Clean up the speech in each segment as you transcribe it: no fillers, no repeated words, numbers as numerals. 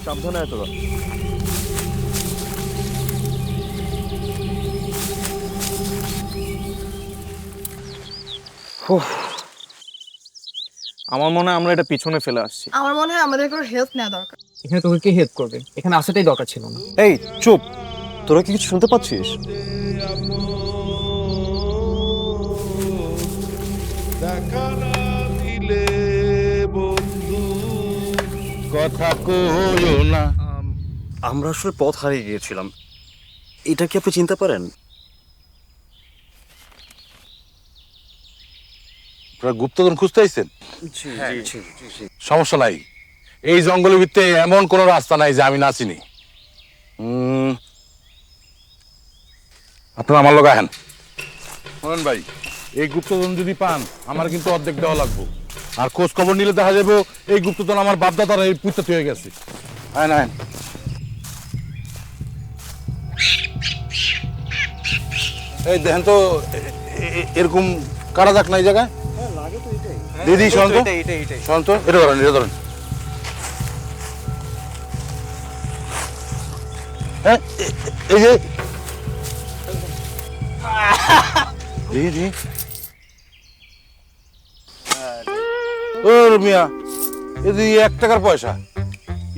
সাবধানে আয় তোরা। আমার মনে হয় আমরা এটা পিছনে ফেলে আসছি। আমার মনে হয় আমাদের কোনো হেল্প নেওয়া দরকার। এখানে তোকে কে হেল্প করবে? এখানে আসাটাই দরকার ছিল না। এই চুপ, তোরা কি কিছু শুনতে পাচ্ছিস? কথা কইও না। আমরা আসলে পথ হারিয়ে গিয়েছিলাম, এটা কি আপনি চিনতে পারেন? আপনারা গুপ্তধন খুঁজতে আইছেন? হ্যাঁ, সমস্যা নাই, এই জঙ্গলের ভিতরে এমন কোন রাস্তা নাই যে আমি না চিনি। আপনারা আমার লোক আহেন। শোনেন ভাই, এই গুপ্তধন যদি পান আমার কিন্তু অর্ধেক দেওয়া লাগবে, আর খোঁজ খবর নিলে দেখা যাবে এই গুপ্তধন আমার বাপদাদারা এই পুঁতে হয়ে গেছে। আহেন আহেন। এই দেখেন তো এরকম কারা যাক না এই জায়গায়। দিদি শান্ত শান্ত, এটা ধরেন এটা ধরেন। হ্যাঁ এই যে দিদি ও মিয়া, এই যে 1 টাকার পয়সা,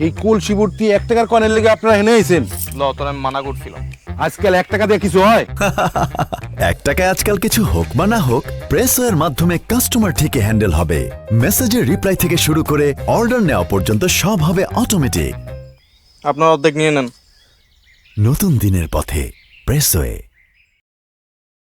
এই কলসি ভর্তি 1 টাকার কয়েনের লেগে আপনারা হেনে আইছেন। ল, তোর আমি মানা করছিলাম। আজকাল 1 টাকা দিয়ে কিছু হয়? 1 টাকায় আজকাল কিছু হোক বা না হোক, প্রেসওয়ের মাধ্যমে কাস্টমার ঠিকই হ্যান্ডেল হবে। মেসেজের রিপ্লাই থেকে শুরু করে অর্ডার নেওয়া পর্যন্ত সব হবে অটোমেটিক। আপনার অর্ধেক নিয়ে নেন। নতুন দিনের পথে প্রেসওয়ে।